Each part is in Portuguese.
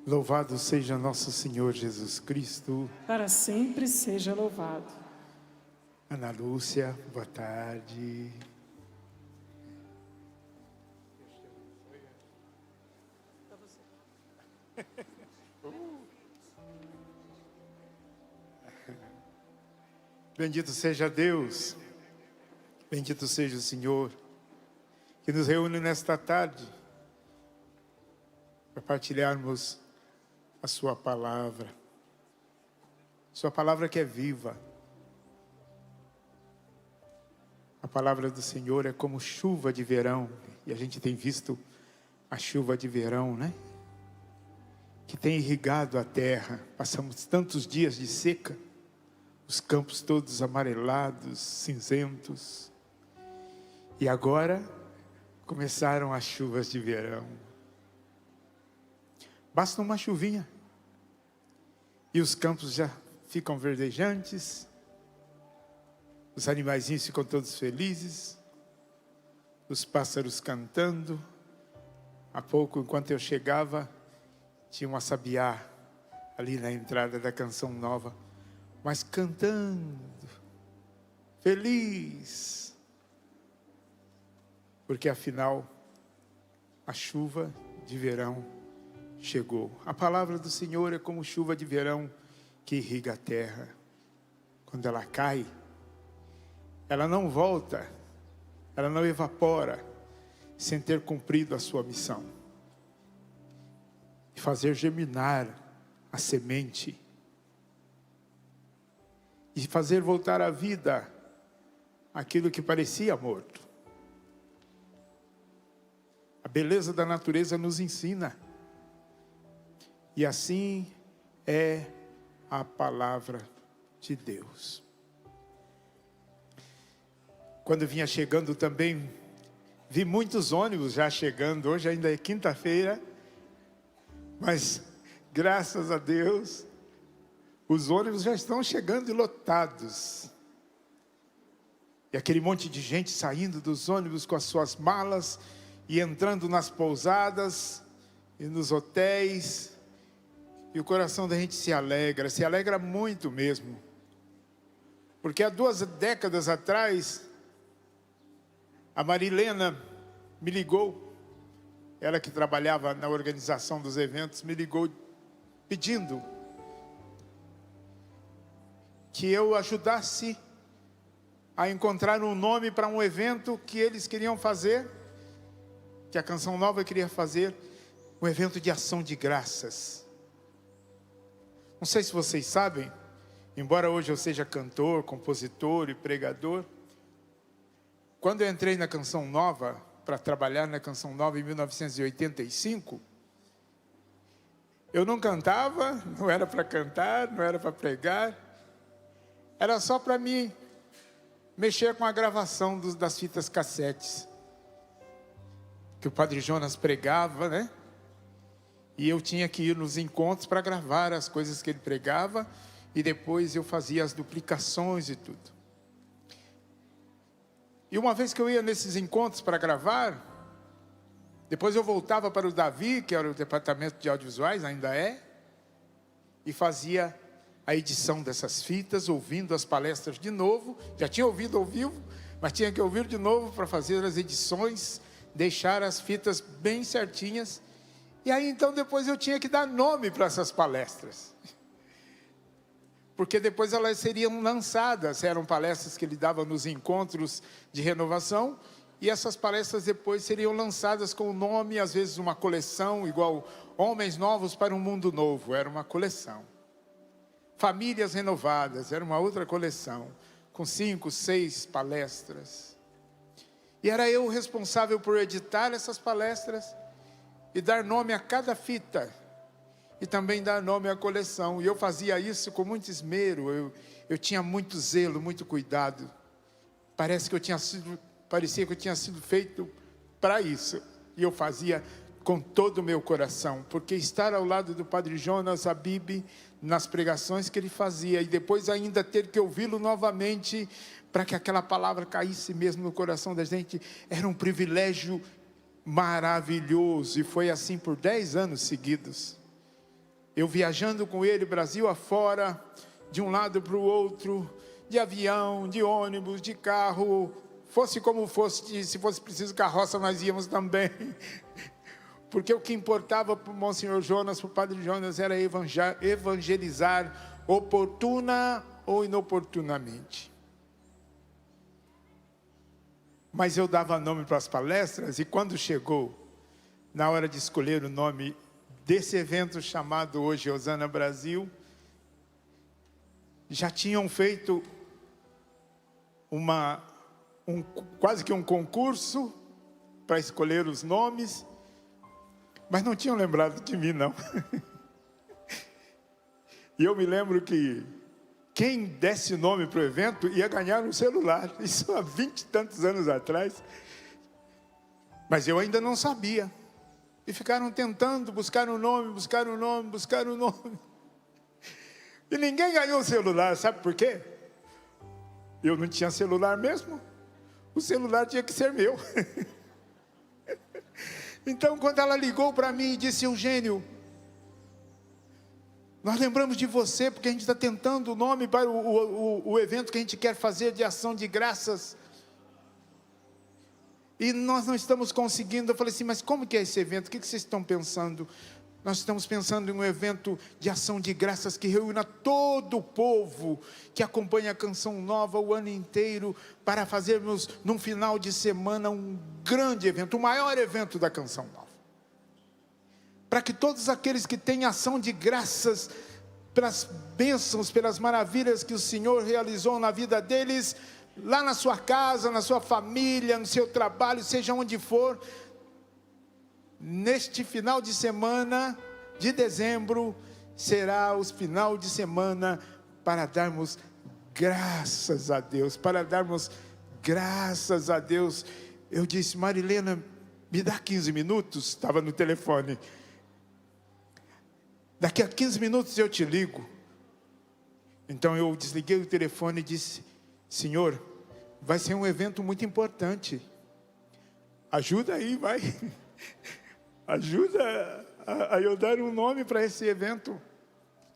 Louvado seja nosso Senhor Jesus Cristo. Para sempre seja louvado. Ana Lúcia, boa tarde. Bendito seja Deus, bendito seja o Senhor, que nos reúne nesta tarde para partilharmos a sua palavra que é viva. A palavra do Senhor é como chuva de verão, e a gente tem visto a chuva de verão, né? Que tem irrigado a terra. Passamos tantos dias de seca, os campos todos amarelados, cinzentos, e agora começaram as chuvas de verão. Basta uma chuvinha e os campos já ficam verdejantes, os animaizinhos ficam todos felizes, os pássaros cantando. Há pouco, enquanto eu chegava, tinha uma sabiá ali na entrada da Canção Nova, mas cantando, feliz, porque afinal a chuva de verão chegou. A palavra do Senhor é como chuva de verão que irriga a terra. Quando ela cai, ela não volta, ela não evapora sem ter cumprido a sua missão de fazer germinar a semente, de fazer voltar à vida aquilo que parecia morto. A beleza da natureza nos ensina, e assim é a palavra de Deus. Quando vinha chegando também, vi muitos ônibus já chegando. Hoje ainda é quinta-feira, mas graças a Deus, os ônibus já estão chegando e lotados. E aquele monte de gente saindo dos ônibus com as suas malas e entrando nas pousadas e nos hotéis. E o coração da gente se alegra muito mesmo. Porque há 2 décadas atrás, a Marilena me ligou, ela que trabalhava na organização dos eventos, me ligou pedindo que eu ajudasse a encontrar um nome para um evento que eles queriam fazer, que a Canção Nova queria fazer, um evento de ação de graças. Não sei se vocês sabem, embora hoje eu seja cantor, compositor e pregador, quando eu entrei na Canção Nova, para trabalhar na Canção Nova em 1985, eu não cantava, não era para cantar, não era para pregar, era só para mim mexer com a gravação das fitas cassetes, que o Padre Jonas pregava, né? E eu tinha que ir nos encontros para gravar as coisas que ele pregava, e depois eu fazia as duplicações e tudo. E uma vez que eu ia nesses encontros para gravar, depois eu voltava para o Davi, que era o departamento de audiovisuais, ainda é, e fazia a edição dessas fitas, ouvindo as palestras de novo. Já tinha ouvido ao vivo, mas tinha que ouvir de novo para fazer as edições, deixar as fitas bem certinhas. E aí então depois eu tinha que dar nome para essas palestras, porque depois elas seriam lançadas. Eram palestras que ele dava nos encontros de renovação, e essas palestras depois seriam lançadas com o nome, às vezes uma coleção, igual Homens Novos para um Mundo Novo, era uma coleção. Famílias Renovadas, era uma outra coleção, com 5, 6 palestras. E era eu o responsável por editar essas palestras, e dar nome a cada fita, e também dar nome à coleção. E eu fazia isso com muito esmero, eu tinha muito zelo, muito cuidado. Parecia que eu tinha sido feito para isso, e eu fazia com todo o meu coração, porque estar ao lado do Padre Jonas Habib, nas pregações que ele fazia, e depois ainda ter que ouvi-lo novamente, para que aquela palavra caísse mesmo no coração da gente, era um privilégio maravilhoso. E foi assim por 10 anos seguidos. Eu viajando com ele, Brasil afora, de um lado para o outro, de avião, de ônibus, de carro, fosse como fosse, se fosse preciso carroça, nós íamos também. Porque o que importava para o Monsenhor Jonas, para o Padre Jonas, era evangelizar oportuna ou inoportunamente. Mas eu dava nome para as palestras, e quando chegou na hora de escolher o nome desse evento chamado hoje Hosana Brasil, já tinham feito quase que um concurso para escolher os nomes, mas não tinham lembrado de mim, não. E eu me lembro que quem desse nome para o evento ia ganhar um celular. Isso há 20 e tantos anos atrás. Mas eu ainda não sabia. E ficaram tentando buscar um nome, buscar um nome, buscar um nome. E ninguém ganhou um celular, sabe por quê? Eu não tinha celular mesmo. O celular tinha que ser meu. Então, quando ela ligou para mim e disse: Eugênio, nós lembramos de você, porque a gente está tentando o nome para o evento que a gente quer fazer de ação de graças. E nós não estamos conseguindo. Eu falei assim: mas como que é esse evento? O que vocês estão pensando? Nós estamos pensando em um evento de ação de graças que reúna todo o povo que acompanha a Canção Nova o ano inteiro, para fazermos num final de semana um grande evento, o maior evento da Canção Nova. Para que todos aqueles que têm ação de graças pelas bênçãos, pelas maravilhas que o Senhor realizou na vida deles, lá na sua casa, na sua família, no seu trabalho, seja onde for, neste final de semana de dezembro, será o final de semana para darmos graças a Deus, para darmos graças a Deus. Eu disse: Marilena, me dá 15 minutos, estava no telefone. Daqui a 15 minutos eu te ligo. Então eu desliguei o telefone e disse: Senhor, vai ser um evento muito importante. Ajuda aí, vai. Ajuda a eu dar um nome para esse evento.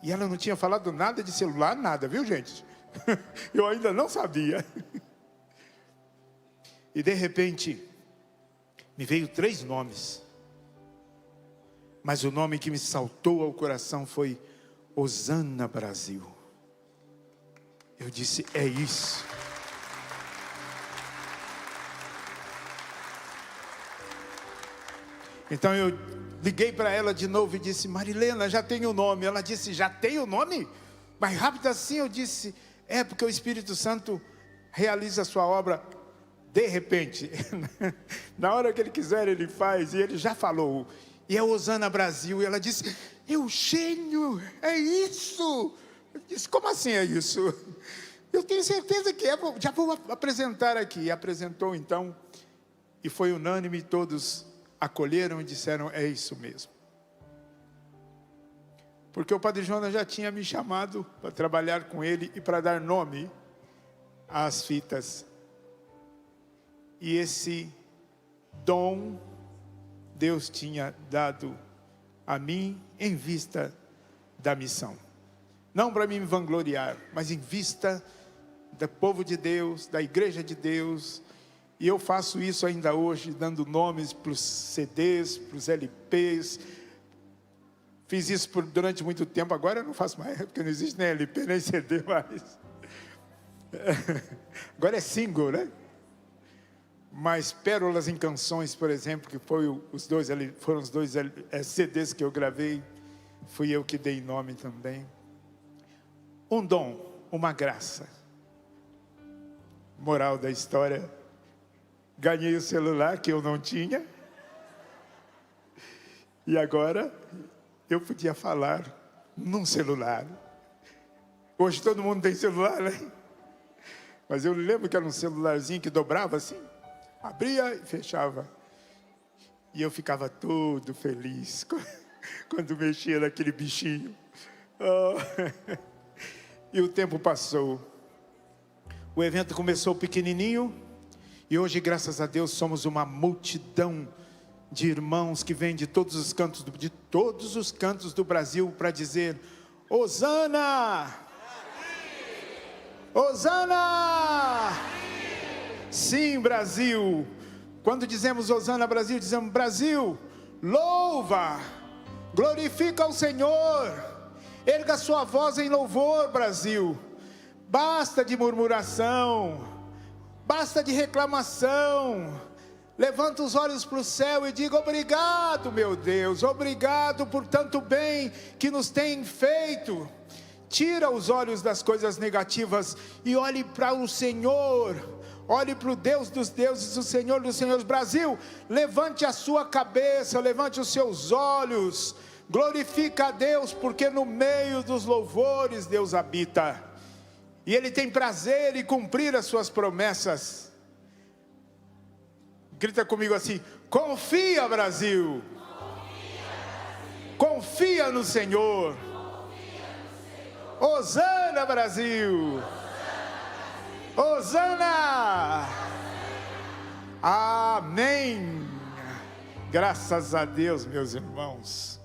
E ela não tinha falado nada de celular, nada, viu, gente? Eu ainda não sabia. E de repente, me veio 3 nomes. Mas o nome que me saltou ao coração foi Hosana Brasil. Eu disse: é isso. Então eu liguei para ela de novo e disse: Marilena, já tem o nome. Ela disse: já tem o nome? Mais rápido assim? Eu disse: é, porque o Espírito Santo realiza a sua obra de repente. Na hora que Ele quiser, Ele faz. E Ele já falou. E é Hosana Brasil. E ela disse: Eugênio, é isso? Eu disse: como assim é isso? Eu tenho certeza que é. Já vou apresentar aqui. E apresentou então. E foi unânime, todos acolheram e disseram: é isso mesmo. Porque o Padre Jonas já tinha me chamado para trabalhar com ele e para dar nome às fitas. E esse dom Deus tinha dado a mim em vista da missão. Não para me vangloriar, mas em vista do povo de Deus, da igreja de Deus. E eu faço isso ainda hoje, dando nomes para os CDs, para os LPs. Fiz isso durante muito tempo, agora eu não faço mais, porque não existe nem LP, nem CD mais. Agora é single, né? Mas Pérolas em Canções, por exemplo, que foram os dois CDs que eu gravei, fui eu que dei nome também. Um dom, uma graça. Moral da história: ganhei o celular que eu não tinha. E agora eu podia falar num celular. Hoje todo mundo tem celular, né? Mas eu lembro que era um celularzinho que dobrava assim, abria e fechava. E eu ficava todo feliz quando mexia naquele bichinho. Oh. E o tempo passou. O evento começou pequenininho. E hoje, graças a Deus, somos uma multidão de irmãos que vêm de todos os cantos do Brasil para dizer: Hosana! Hosana! Sim, Brasil. Quando dizemos Hosana Brasil, dizemos: Brasil, louva, glorifica o Senhor, erga sua voz em louvor, Brasil. Basta de murmuração, basta de reclamação. Levanta os olhos para o céu e diga: obrigado, meu Deus, obrigado por tanto bem que nos tem feito. Tira os olhos das coisas negativas e olhe para o Senhor, olhe para o Deus dos deuses, o Senhor dos senhores. Brasil, levante a sua cabeça, levante os seus olhos, glorifica a Deus, porque no meio dos louvores Deus habita, e Ele tem prazer em cumprir as suas promessas. Grita comigo assim: confia, Brasil, confia no Senhor. Hosana, Brasil, Hosana, amém. Graças a Deus, meus irmãos,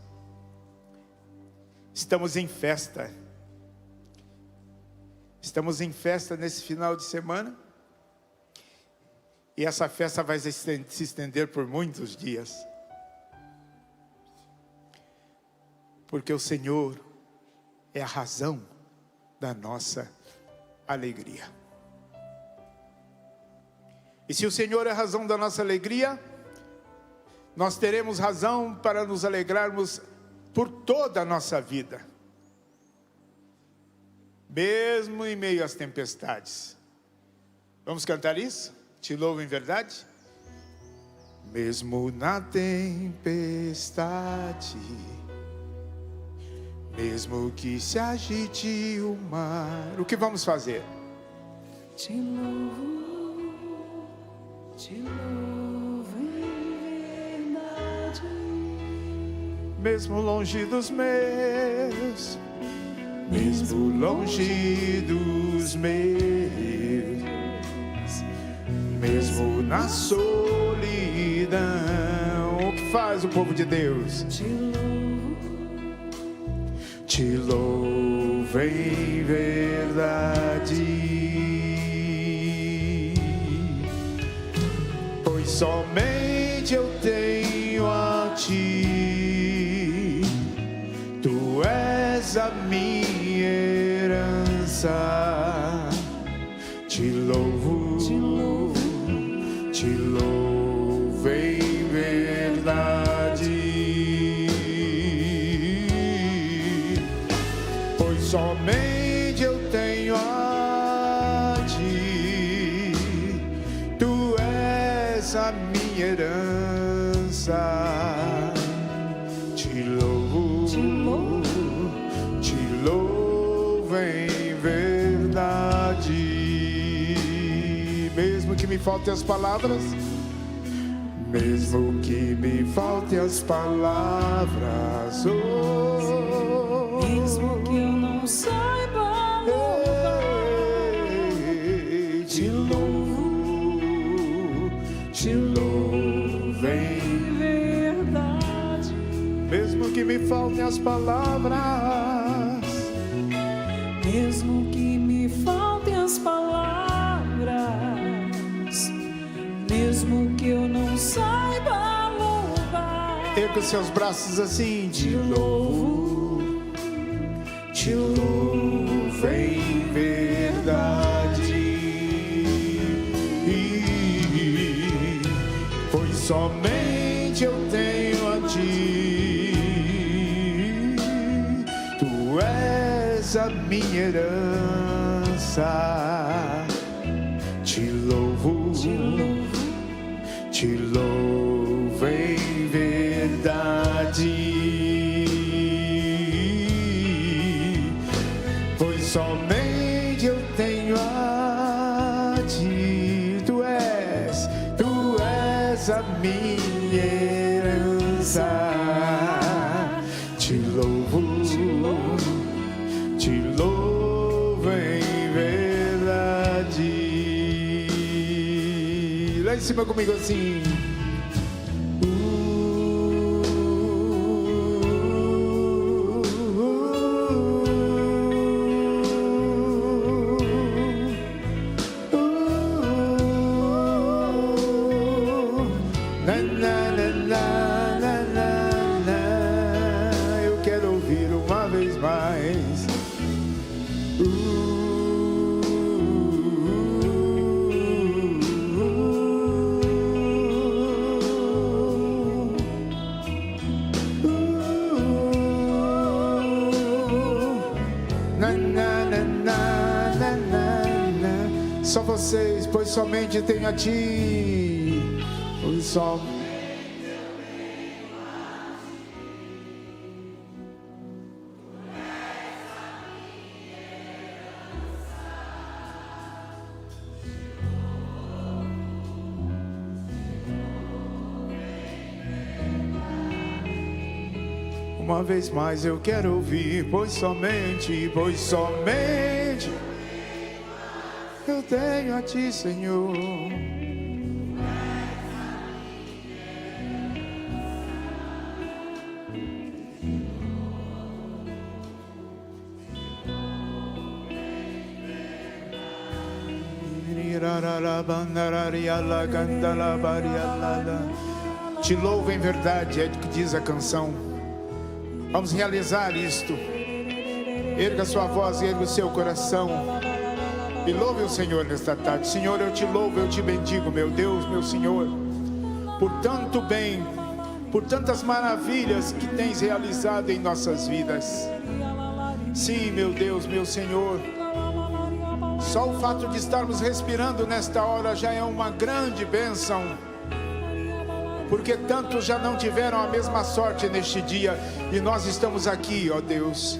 estamos em festa. Estamos em festa nesse final de semana. E essa festa vai se estender por muitos dias. Porque o Senhor é a razão da nossa alegria. E se o Senhor é a razão da nossa alegria, nós teremos razão para nos alegrarmos por toda a nossa vida. Mesmo em meio às tempestades. Vamos cantar isso? Te louvo em verdade? Mesmo na tempestade, mesmo que se agite o mar, o que vamos fazer? Te louvo em verdade. Mesmo longe dos meus, mesmo longe dos meus, mesmo na solidão, o que faz o povo de Deus? Te louvo em verdade, pois somente eu tenho a Ti, Tu és a minha herança. Te louvo em verdade, pois somente eu tenho a Ti, Tu és a minha herança. Te louvo em verdade. Mesmo que me faltem as palavras, mesmo que me faltem as palavras, oh, mesmo que eu não saiba louvar, te louvo em verdade. mesmo que me faltem as palavras, mesmo que me faltem as palavras, mesmo que eu não saiba louvar, erga seus braços assim: te louvo em verdade, pois somente eu tenho a Ti, Tu és a minha herança. Te louvo em verdade, pois somente eu tenho a Ti, Tu és a minha herança. Te louvo em verdade. Lá em cima comigo assim: Só vocês, pois somente tenho a ti. Pois só. Uma vez mais eu quero ouvir, pois somente eu tenho a ti, Senhor. Te louvo em verdade, é o que diz a canção. Vamos realizar isto. Erga sua voz e erga o seu coração e louve o Senhor nesta tarde. Senhor, eu te louvo, eu te bendigo, meu Deus, meu Senhor, por tanto bem, por tantas maravilhas que tens realizado em nossas vidas. Sim, meu Deus, meu Senhor, só o fato de estarmos respirando nesta hora já é uma grande bênção, porque tantos já não tiveram a mesma sorte neste dia, e nós estamos aqui, ó Deus.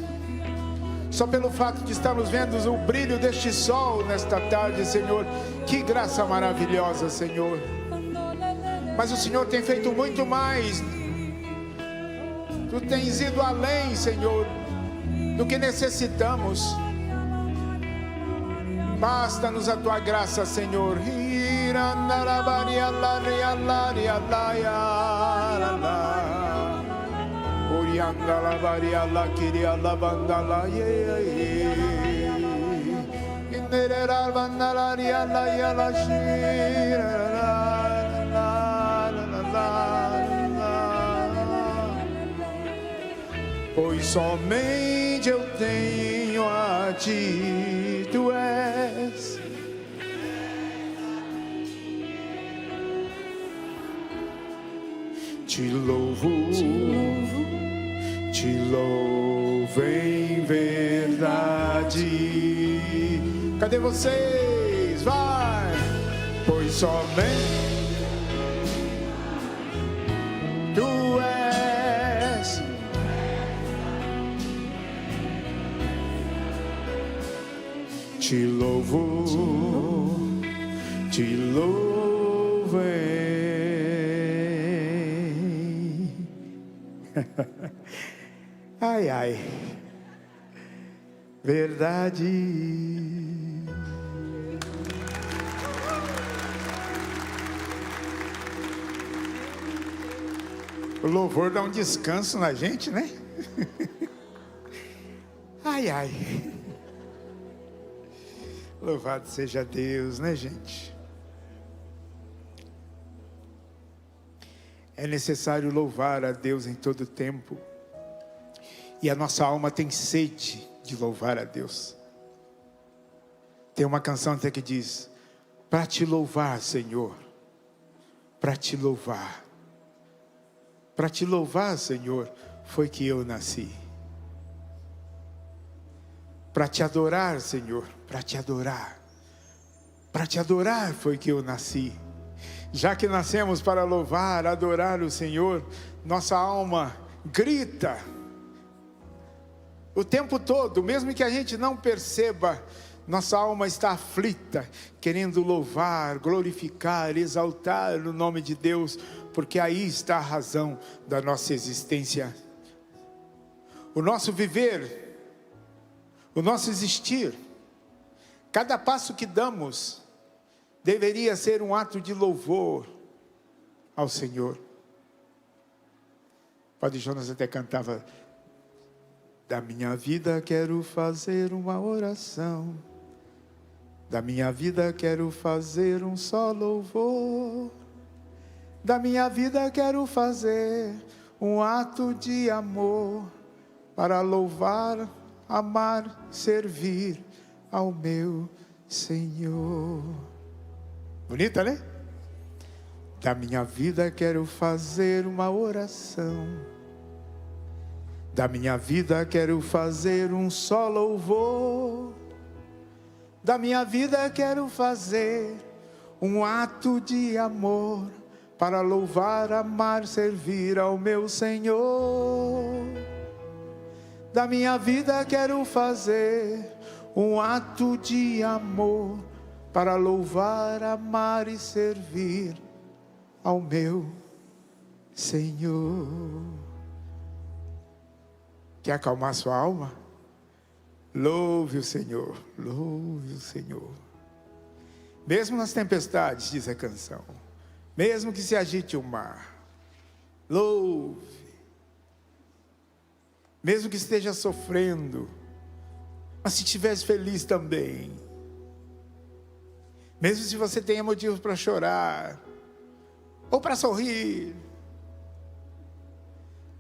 Só pelo fato de estarmos vendo o brilho deste sol nesta tarde, Senhor, que graça maravilhosa, Senhor. Mas o Senhor tem feito muito mais. Tu tens ido além, Senhor, do que necessitamos. Basta-nos a tua graça, Senhor. Pois somente eu tenho a ti, tu és. Te louvo em verdade. Cadê vocês? Vai! Pois somente tu és. Te louvo ai, ai, verdade. O louvor dá um descanso na gente, né? Ai, ai. Louvado seja Deus, né, gente? É necessário louvar a Deus em todo tempo. E a nossa alma tem sede de louvar a Deus. Tem uma canção até que diz: para te louvar, Senhor, para te louvar. Para te louvar, Senhor, foi que eu nasci. Para te adorar, Senhor, para te adorar. Para te adorar foi que eu nasci. Já que nascemos para louvar, adorar o Senhor, nossa alma grita o tempo todo, mesmo que a gente não perceba, nossa alma está aflita, querendo louvar, glorificar, exaltar o nome de Deus, porque aí está a razão da nossa existência. O nosso viver, o nosso existir, cada passo que damos, deveria ser um ato de louvor ao Senhor. Padre Jonas até cantava: da minha vida quero fazer uma oração, da minha vida quero fazer um só louvor, da minha vida quero fazer um ato de amor, para louvar, amar, servir ao meu Senhor. Bonita, né? Da minha vida quero fazer uma oração, da minha vida quero fazer um só louvor, Da minha vida quero fazer um ato de amor para louvar, amar, servir ao meu Senhor. Da minha vida quero fazer um ato de amor para louvar, amar e servir ao meu Senhor. Quer acalmar sua alma? Louve o Senhor, louve o Senhor. Mesmo nas tempestades, diz a canção, mesmo que se agite o mar, louve. Mesmo que esteja sofrendo, mas se estivesse feliz também. Mesmo se você tenha motivos para chorar, ou para sorrir.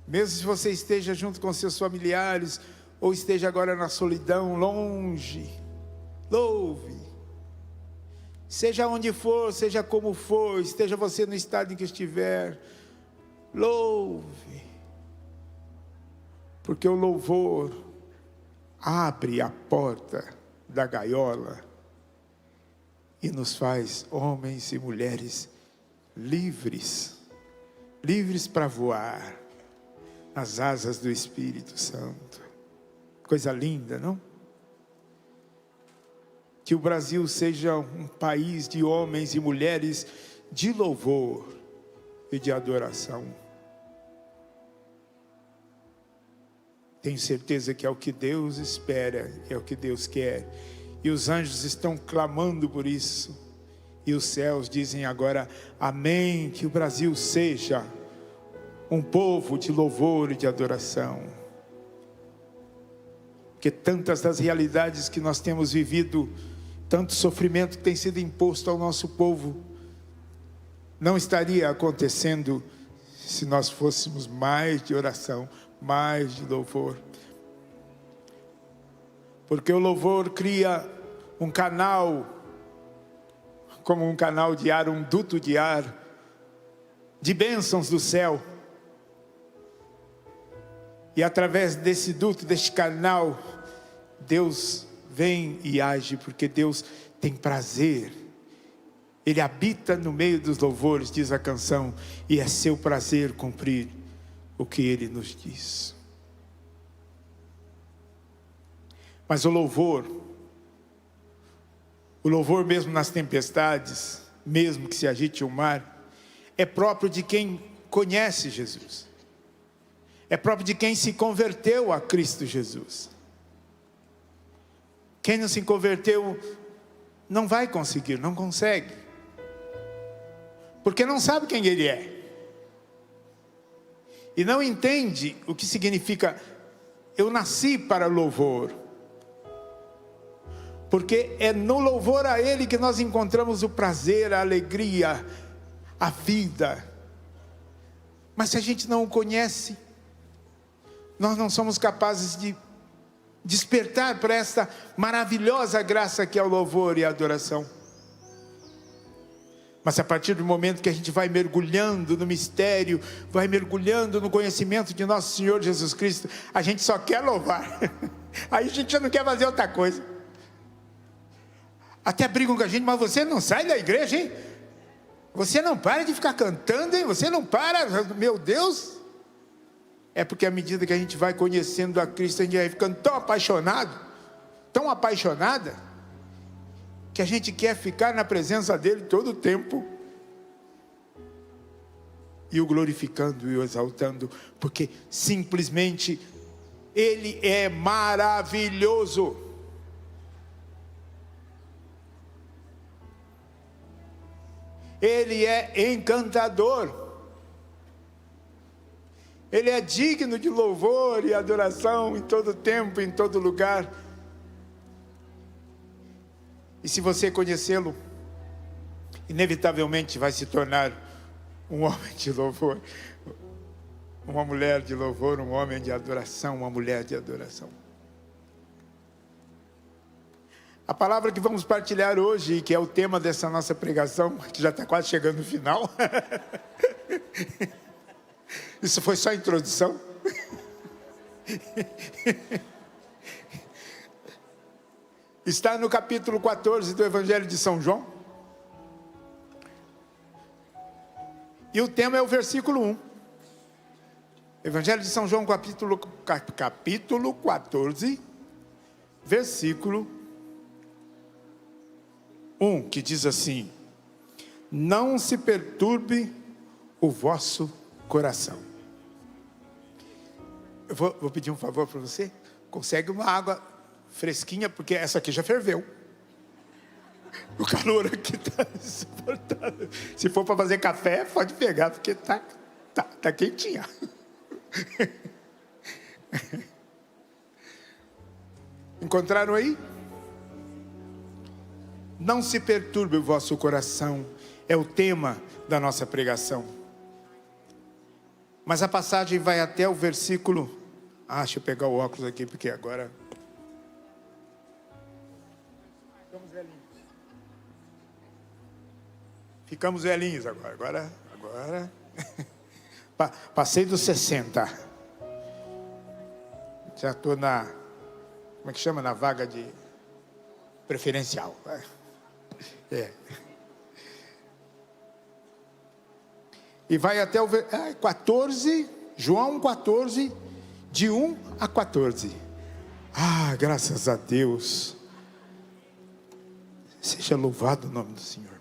Mesmo se você esteja junto com seus familiares, ou esteja agora na solidão, longe, louve. Seja onde for, seja como for, esteja você no estado em que estiver, louve. Porque o louvor abre a porta da gaiola e nos faz homens e mulheres livres, livres para voar nas asas do Espírito Santo. Coisa linda, não? Que o Brasil seja um país de homens e mulheres de louvor e de adoração. Tenho certeza que é o que Deus espera, é o que Deus quer. E os anjos estão clamando por isso. E os céus dizem agora, amém, que o Brasil seja um povo de louvor e de adoração. Porque tantas das realidades que nós temos vivido, tanto sofrimento que tem sido imposto ao nosso povo, não estaria acontecendo se nós fôssemos mais de oração, mais de louvor. Porque o louvor cria um canal, como um canal de ar, um duto de ar, de bênçãos do céu. E através desse duto, deste canal, Deus vem e age, porque Deus tem prazer. Ele habita no meio dos louvores, diz a canção, e é seu prazer cumprir o que Ele nos diz. Mas o louvor mesmo nas tempestades, mesmo que se agite o mar, é próprio de quem conhece Jesus. É próprio de quem se converteu a Cristo Jesus. Quem não se converteu não vai conseguir, não consegue. Porque não sabe quem Ele é. E não entende o que significa, eu nasci para louvor. Porque é no louvor a Ele que nós encontramos o prazer, a alegria, a vida. Mas se a gente não o conhece, nós não somos capazes de despertar para esta maravilhosa graça que é o louvor e a adoração. Mas a partir do momento que a gente vai mergulhando no mistério, vai mergulhando no conhecimento de nosso Senhor Jesus Cristo, a gente só quer louvar. Aí a gente já não quer fazer outra coisa. Até brigam com a gente, mas você não sai da igreja, hein? Você não para de ficar cantando, hein? Você não para, meu Deus. É porque à medida que a gente vai conhecendo a Cristo, a gente vai ficando tão apaixonado, tão apaixonada, que a gente quer ficar na presença dEle todo o tempo. E o glorificando e o exaltando, porque simplesmente Ele é maravilhoso. Ele é encantador. Ele é digno de louvor e adoração em todo tempo, em todo lugar. E se você conhecê-lo, inevitavelmente vai se tornar um homem de louvor, uma mulher de louvor, um homem de adoração, uma mulher de adoração. A palavra que vamos partilhar hoje, que é o tema dessa nossa pregação, que já está quase chegando no final. Isso foi só a introdução. Está no capítulo 14 do Evangelho de São João. E o tema é o versículo 1. Evangelho de São João, capítulo 14, versículo 1, que diz assim: não se perturbe o vosso coração. Eu vou pedir um favor para você. Consegue uma água fresquinha, porque essa aqui já ferveu. O calor aqui está insuportável. Se for para fazer café, pode pegar, porque tá quentinha. Encontraram aí? Não se perturbe o vosso coração. É o tema da nossa pregação. Mas a passagem vai até o versículo... deixa eu pegar o óculos aqui, porque agora... Ficamos velhinhos agora. Passei dos 60. Já estou na... Como é que chama? Na vaga de preferencial. E vai até o 14, João 14, de 1 a 14. Graças a Deus. Seja louvado o nome do Senhor.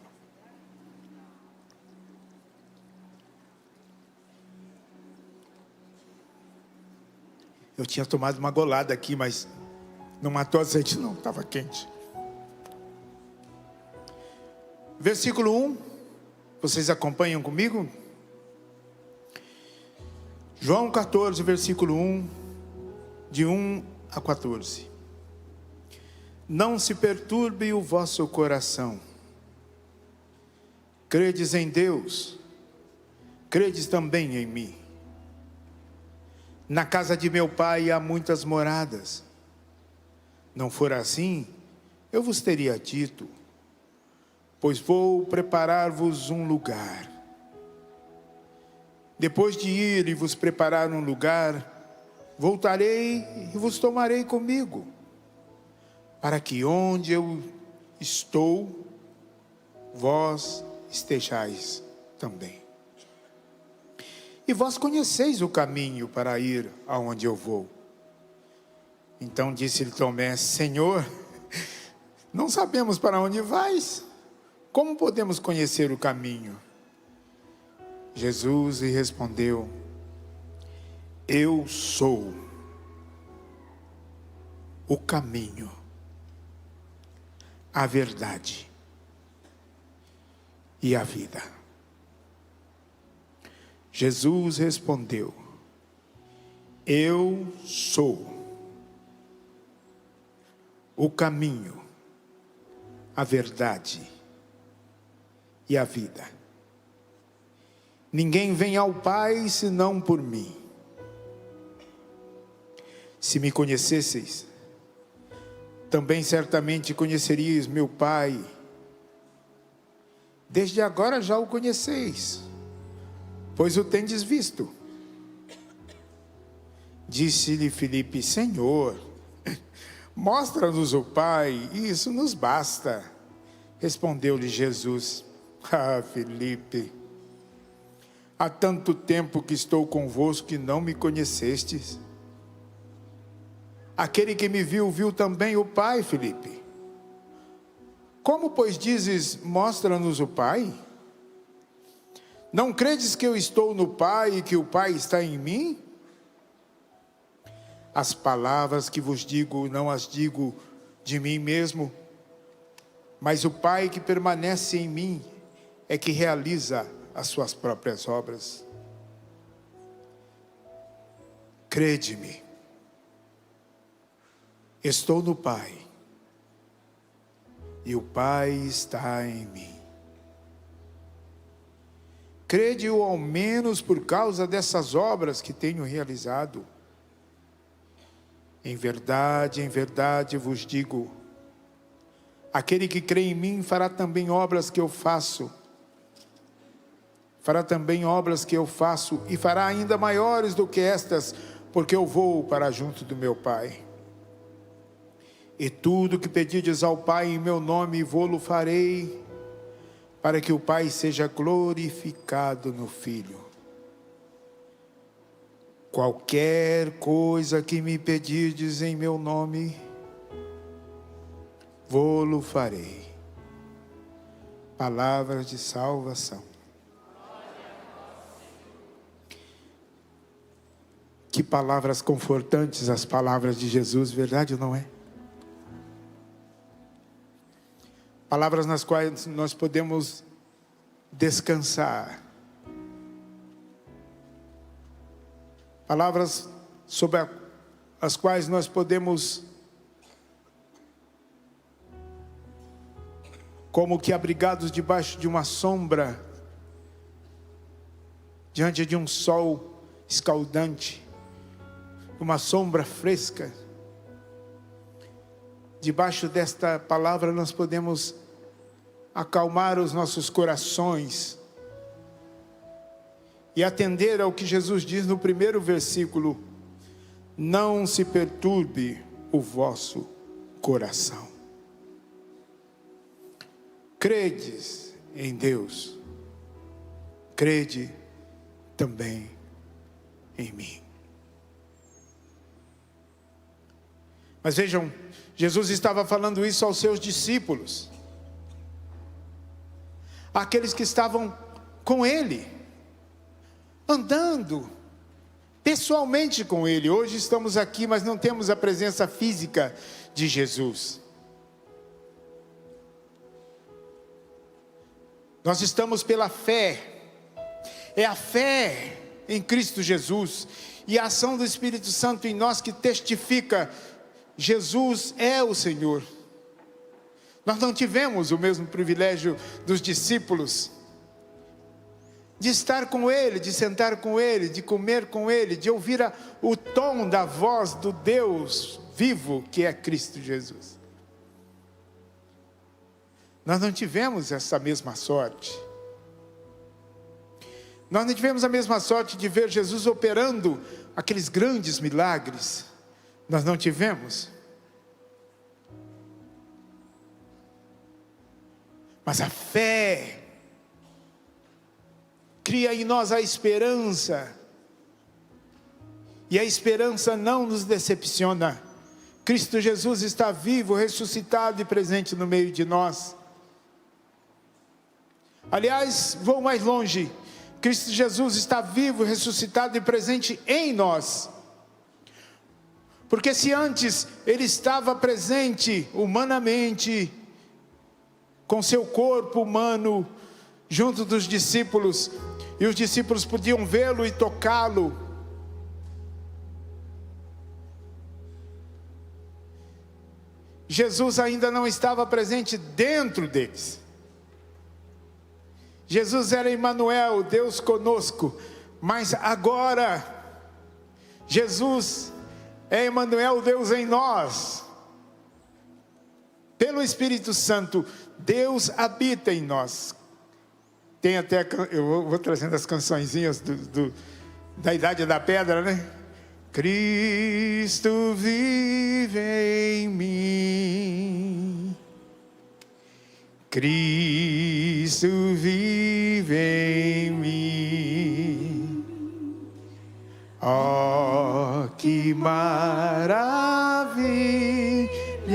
Eu tinha tomado uma golada aqui, mas não matou a sede não, estava quente. Versículo 1, vocês acompanham comigo? João 14, versículo 1, de 1 a 14. Não se perturbe o vosso coração. Credes em Deus, credes também em mim. Na casa de meu pai há muitas moradas. Não fora assim, eu vos teria dito, pois vou preparar-vos um lugar. Depois de ir e vos preparar um lugar, voltarei e vos tomarei comigo, para que onde eu estou, vós estejais também. E vós conheceis o caminho para ir aonde eu vou. Então disse-lhe Tomé: Senhor, não sabemos para onde vais. Como podemos conhecer o caminho? Jesus lhe respondeu: eu sou o caminho, a verdade e a vida. Jesus respondeu: eu sou o caminho, a verdade e a vida. Ninguém vem ao Pai senão por mim. Se me conhecesseis, também certamente conheceríeis meu Pai. Desde agora já o conheceis, pois o tendes visto. Disse-lhe Filipe: Senhor, mostra-nos o Pai, e isso nos basta. Respondeu-lhe Jesus: Filipe, há tanto tempo que estou convosco que não me conhecestes. Aquele que me viu, viu também o Pai, Filipe. Como, pois, dizes, mostra-nos o Pai? Não credes que eu estou no Pai e que o Pai está em mim? As palavras que vos digo, não as digo de mim mesmo, mas o Pai que permanece em mim é que realiza as suas próprias obras. Crede-me, estou no Pai e o Pai está em mim. Crede-o ao menos por causa dessas obras que tenho realizado. Em verdade vos digo, aquele que crê em mim fará também obras que eu faço. Fará também obras que eu faço e fará ainda maiores do que estas, porque eu vou para junto do meu Pai. E tudo que pedirdes ao Pai em meu nome, vô-lo farei, para que o Pai seja glorificado no Filho. Qualquer coisa que me pedirdes em meu nome, vô-lo farei. Palavras de salvação. Que palavras confortantes as palavras de Jesus, verdade ou não é? Palavras nas quais nós podemos descansar. Palavras sobre as quais nós podemos, como que abrigados debaixo de uma sombra, diante de um sol escaldante, uma sombra fresca, debaixo desta palavra nós podemos acalmar os nossos corações e atender ao que Jesus diz no primeiro versículo: não se perturbe o vosso coração. Credes em Deus, crede também em mim. Mas vejam, Jesus estava falando isso aos seus discípulos, aqueles que estavam com Ele, andando pessoalmente com Ele. Hoje estamos aqui, mas não temos a presença física de Jesus. Nós estamos pela fé, é a fé em Cristo Jesus e a ação do Espírito Santo em nós que testifica: Jesus é o Senhor. Nós não tivemos o mesmo privilégio dos discípulos, de estar com Ele, de sentar com Ele, de comer com Ele, de ouvir o tom da voz do Deus vivo que é Cristo Jesus. Nós não tivemos essa mesma sorte. Nós não tivemos a mesma sorte de ver Jesus operando aqueles grandes milagres. Nós não tivemos. Mas a fé cria em nós a esperança. E a esperança não nos decepciona. Cristo Jesus está vivo, ressuscitado e presente no meio de nós. Aliás, vou mais longe. Cristo Jesus está vivo, ressuscitado e presente em nós. Porque se antes Ele estava presente humanamente, com seu corpo humano, junto dos discípulos, e os discípulos podiam vê-lo e tocá-lo, Jesus ainda não estava presente dentro deles. Jesus era Emmanuel, Deus conosco, mas agora Jesus é Emmanuel, Deus em nós. Pelo Espírito Santo, Deus habita em nós. Tem até, eu vou trazendo as cançõezinhas da Idade da Pedra, né? Cristo vive em mim, Cristo vive em mim. Oh, que maravilha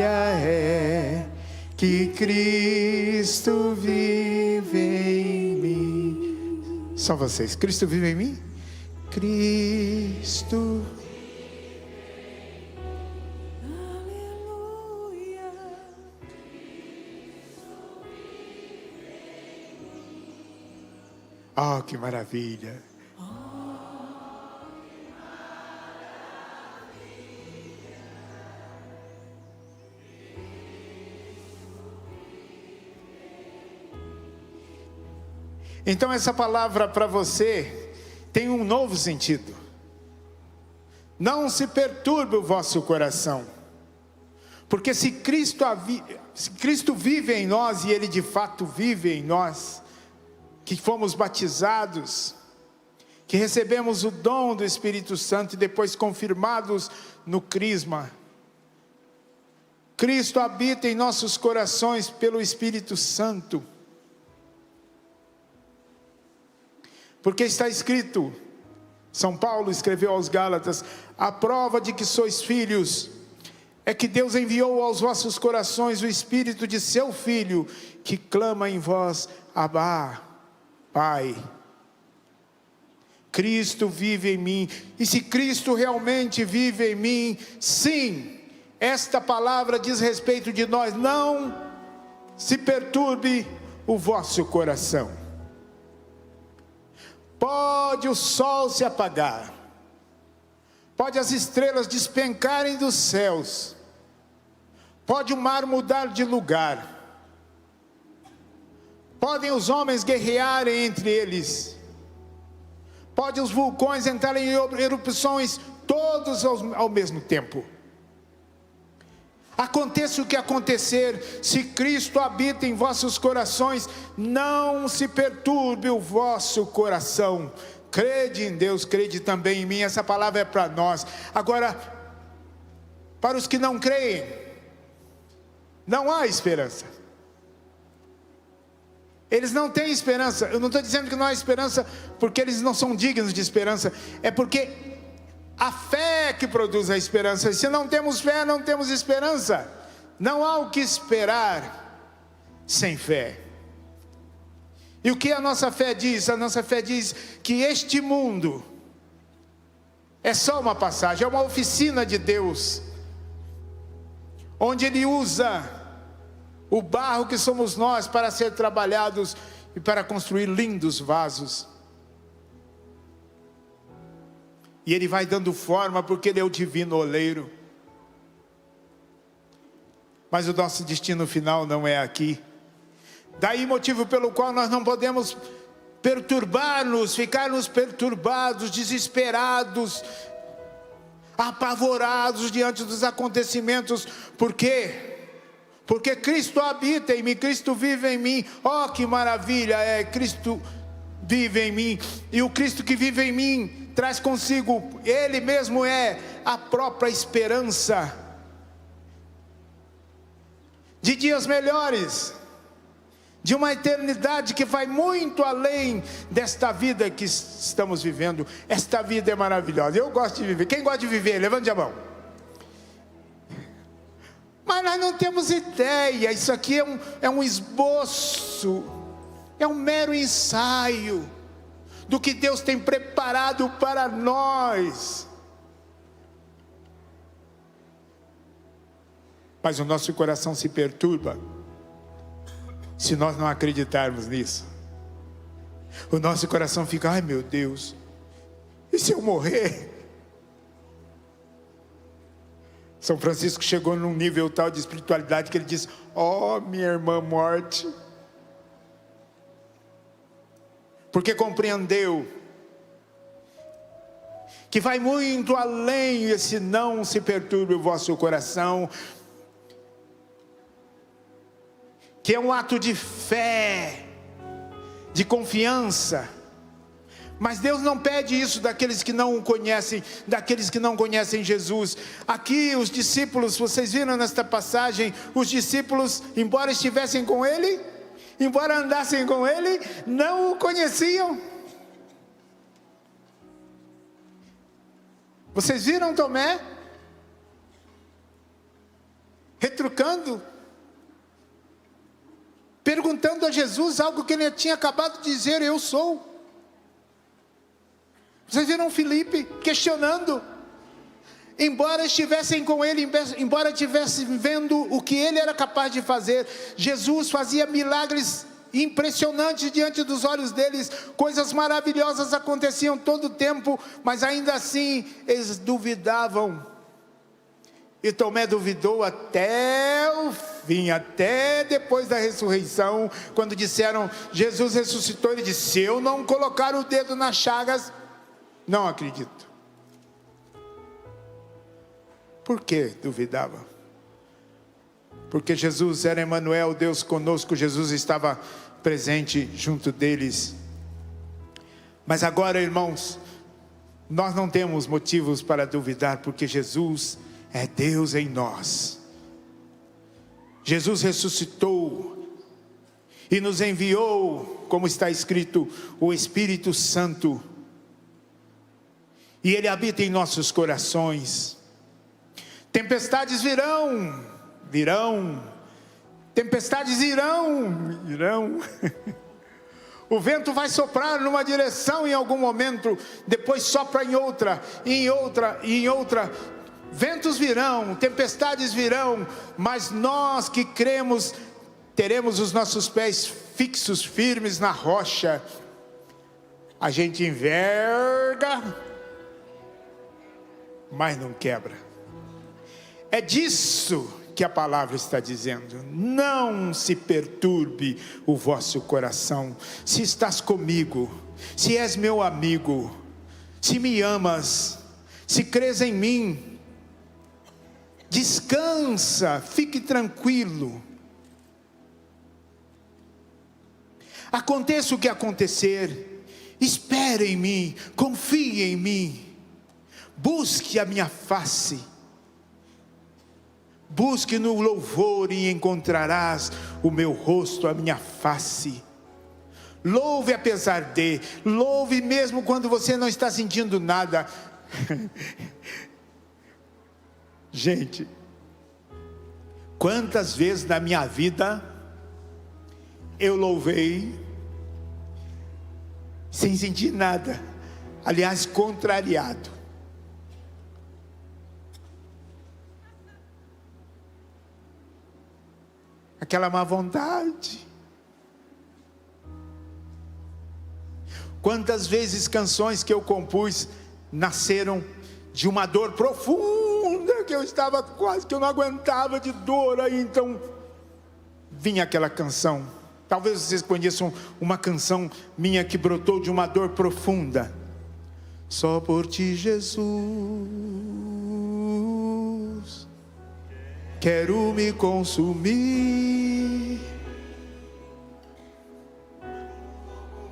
é que Cristo vive em mim. Só vocês. Cristo vive em mim? Cristo. Aleluia. Oh, que maravilha. Então essa palavra para você tem um novo sentido. Não se perturbe o vosso coração, porque se Cristo vive em nós, e Ele de fato vive em nós, que fomos batizados, que recebemos o dom do Espírito Santo e depois confirmados no crisma, Cristo habita em nossos corações pelo Espírito Santo. Porque está escrito, São Paulo escreveu aos Gálatas: a prova de que sois filhos é que Deus enviou aos vossos corações o Espírito de seu Filho, que clama em vós, Abá, Pai. Cristo vive em mim. E se Cristo realmente vive em mim, sim, esta palavra diz respeito de nós: não se perturbe o vosso coração. Pode o sol se apagar, pode as estrelas despencarem dos céus, pode o mar mudar de lugar, podem os homens guerrearem entre eles, pode os vulcões entrarem em erupções, todos ao mesmo tempo. Aconteça o que acontecer, se Cristo habita em vossos corações, não se perturbe o vosso coração. Crede em Deus, crede também em mim. Essa palavra é para nós. Agora, para os que não creem, não há esperança. Eles não têm esperança. Eu não estou dizendo que não há esperança porque eles não são dignos de esperança. É porque a fé que produz a esperança. Se não temos fé, não temos esperança. Não há o que esperar sem fé. E o que a nossa fé diz? A nossa fé diz que este mundo é só uma passagem, é uma oficina de Deus, onde Ele usa o barro que somos nós para ser trabalhados e para construir lindos vasos. E Ele vai dando forma, porque Ele é o divino oleiro. Mas o nosso destino final não é aqui. Daí motivo pelo qual nós não podemos perturbar-nos, ficarmos perturbados, desesperados, apavorados diante dos acontecimentos. Por quê? Porque Cristo habita em mim, Cristo vive em mim. Oh, que maravilha é! Cristo vive em mim. E o Cristo que vive em mim traz consigo, Ele mesmo é a própria esperança de dias melhores, de uma eternidade que vai muito além desta vida que estamos vivendo. Esta vida é maravilhosa, eu gosto de viver. Quem gosta de viver? Levante a mão. Mas nós não temos ideia, isso aqui é um esboço, é um mero ensaio do que Deus tem preparado para nós. Mas o nosso coração se perturba se nós não acreditarmos nisso. O nosso coração fica: ai meu Deus, e se eu morrer? São Francisco chegou num nível tal de espiritualidade que ele diz: ó, minha irmã morte, porque compreendeu que vai muito além esse não se perturbe o vosso coração, que é um ato de fé, de confiança. Mas Deus não pede isso daqueles que não o conhecem, daqueles que não conhecem Jesus. Aqui os discípulos, vocês viram nesta passagem, os discípulos, embora estivessem com Ele, embora andassem com Ele, não o conheciam. Vocês viram Tomé retrucando, perguntando a Jesus algo que ele tinha acabado de dizer: eu sou. Vocês viram Filipe questionando, embora estivessem com ele, embora estivessem vendo o que ele era capaz de fazer. Jesus fazia milagres impressionantes diante dos olhos deles, coisas maravilhosas aconteciam todo o tempo, mas ainda assim eles duvidavam. E Tomé duvidou até o fim, até depois da ressurreição, quando disseram: Jesus ressuscitou. Ele disse: se eu não colocar o dedo nas chagas, não acredito. Por que duvidava? Porque Jesus era Emanuel, Deus conosco. Jesus estava presente junto deles. Mas agora, irmãos, nós não temos motivos para duvidar, porque Jesus é Deus em nós. Jesus ressuscitou e nos enviou, como está escrito, o Espírito Santo. E Ele habita em nossos corações. Tempestades virão. Tempestades irão. O vento vai soprar numa direção em algum momento, depois sopra em outra. Ventos virão, tempestades virão, mas nós que cremos, teremos os nossos pés fixos, firmes na rocha. A gente enverga, mas não quebra. É disso que a palavra está dizendo. Não se perturbe o vosso coração. Se estás comigo, se és meu amigo, se me amas, se crês em mim, descansa, fique tranquilo. Aconteça o que acontecer, espere em mim, confie em mim, busque a minha face. Busque no louvor e encontrarás o meu rosto, a minha face. Louve apesar de, louve mesmo quando você não está sentindo nada. Gente, quantas vezes na minha vida eu louvei sem sentir nada, aliás, contrariado. Aquela má vontade. Quantas vezes canções que eu compus nasceram de uma dor profunda, que eu estava quase que eu não aguentava de dor, aí então vinha aquela canção. Talvez vocês conheçam uma canção minha que brotou de uma dor profunda. Só por ti, Jesus, quero me consumir,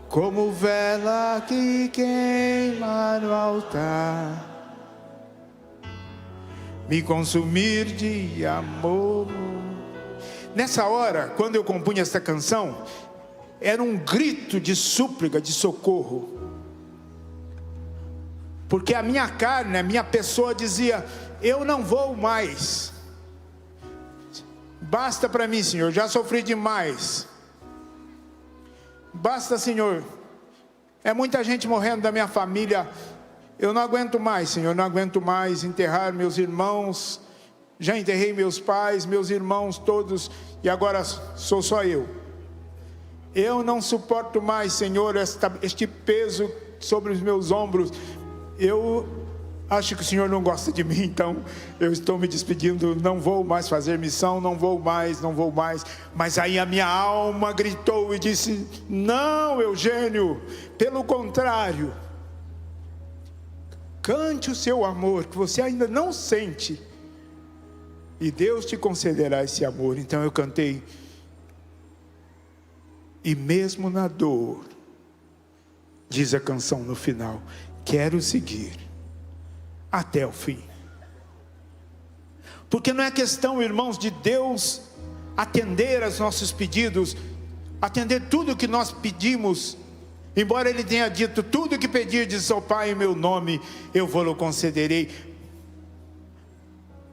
como vela que queima no altar, me consumir de amor. Nessa hora, quando eu compunha essa canção, era um grito de súplica, de socorro, porque a minha carne, a minha pessoa dizia: eu não vou mais, basta para mim, Senhor, já sofri demais, basta, Senhor, é muita gente morrendo da minha família, eu não aguento mais, Senhor, não aguento mais enterrar meus irmãos, já enterrei meus pais, meus irmãos todos, e agora sou só eu não suporto mais, Senhor, este peso sobre os meus ombros. Eu acho que o Senhor não gosta de mim, então eu estou me despedindo, não vou mais fazer missão, não vou mais. Mas aí a minha alma gritou e disse: não, Eugênio, pelo contrário, cante o seu amor, que você ainda não sente, e Deus te concederá esse amor. Então eu cantei: e mesmo na dor, diz a canção no final, quero seguir até o fim. Porque não é questão, irmãos, de Deus atender aos nossos pedidos, atender tudo o que nós pedimos, embora Ele tenha dito: tudo que pedirdes ao Pai em meu nome, eu vou-lo concederei.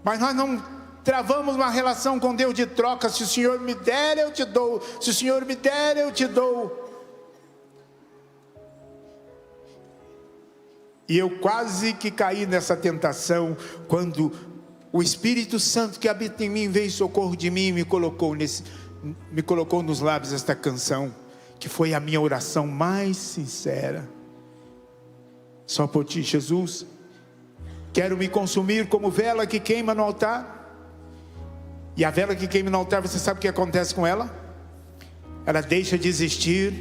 Mas nós não travamos uma relação com Deus de troca. Se o Senhor me der, eu te dou. Se o Senhor me der, eu te dou. E eu quase que caí nessa tentação, quando o Espírito Santo que habita em mim veio em socorro de mim e me colocou nos lábios esta canção, que foi a minha oração mais sincera. Só por ti, Jesus, quero me consumir como vela que queima no altar. E a vela que queima no altar, você sabe o que acontece com ela? Ela deixa de existir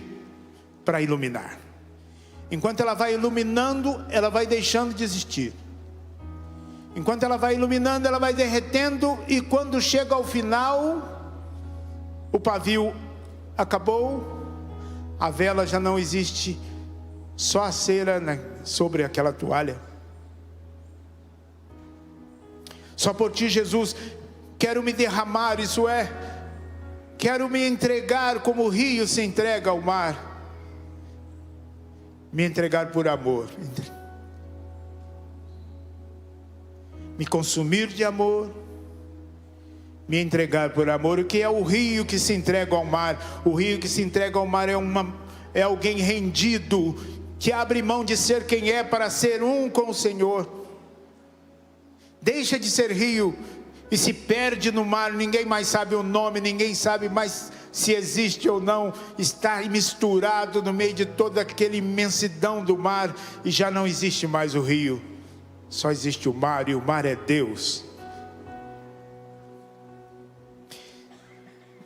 para iluminar. Enquanto ela vai iluminando, ela vai deixando de existir. Enquanto ela vai iluminando, ela vai derretendo, e quando chega ao final, o pavio acabou, a vela já não existe, só a cera sobre aquela toalha. Só por ti, Jesus, quero me derramar, isso é, Quero me entregar como o rio se entrega ao mar. Me entregar por amor. Me consumir de amor. Me entregar por amor. O que é o rio que se entrega ao mar? O rio que se entrega ao mar é alguém rendido, que abre mão de ser quem é para ser um com o Senhor. Deixa de ser rio e se perde no mar. Ninguém mais sabe o nome, ninguém sabe mais se existe ou não. Está misturado no meio de toda aquela imensidão do mar, e já não existe mais o rio, só existe o mar, e o mar é Deus.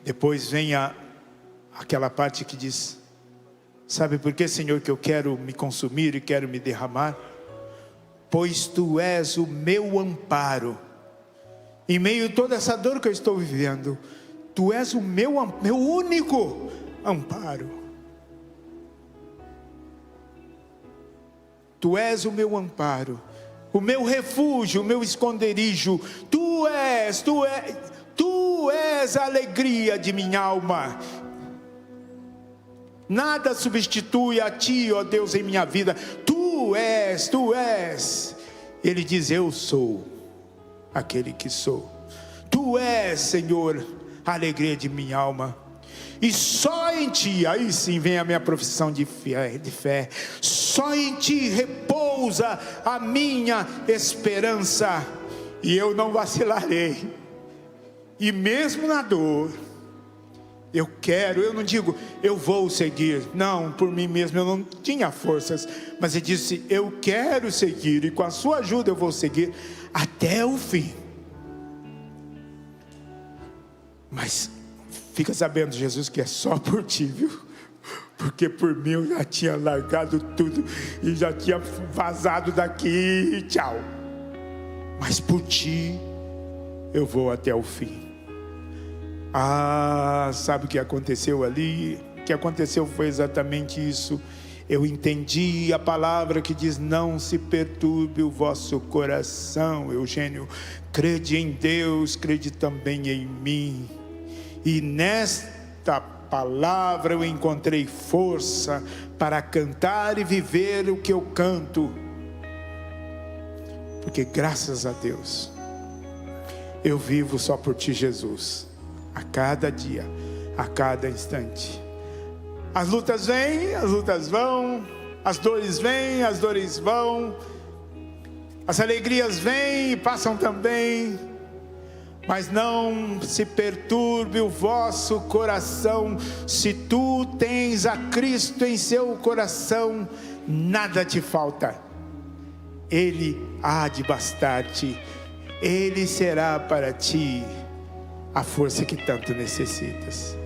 Depois vem aquela parte que diz: sabe por que, Senhor, que eu quero me consumir e quero me derramar? Pois Tu és o meu amparo. Em meio a toda essa dor que eu estou vivendo, Tu és o meu único amparo. Tu és o meu amparo, o meu refúgio, o meu esconderijo. Tu és a alegria de minha alma. Nada substitui a Ti, ó Deus, em minha vida. Tu és. Ele diz: eu sou aquele que sou. Tu és, Senhor, a alegria de minha alma. E só em Ti, aí sim vem a minha profissão de fé. Só em Ti repousa a minha esperança, e eu não vacilarei. E mesmo na dor, eu não digo, eu vou seguir. Não, por mim mesmo eu não tinha forças. Mas ele disse: eu quero seguir, e com a sua ajuda eu vou seguir até o fim. Mas fica sabendo, Jesus, que é só por Ti, viu? Porque por mim eu já tinha largado tudo e já tinha vazado daqui e tchau. Mas por Ti eu vou até o fim. Sabe o que aconteceu ali? O que aconteceu foi exatamente isso. Eu entendi a palavra que diz: não se perturbe o vosso coração, Eugênio. Crede em Deus, crede também em mim. E nesta palavra eu encontrei força para cantar e viver o que eu canto. Porque graças a Deus, eu vivo só por Ti, Jesus. A cada dia, a cada instante. As lutas vêm, as lutas vão. As dores vêm, as dores vão. As alegrias vêm e passam também. Mas não se perturbe o vosso coração. Se tu tens a Cristo em seu coração, nada te falta. Ele há de bastar-te. Ele será para ti a força que tanto necessitas.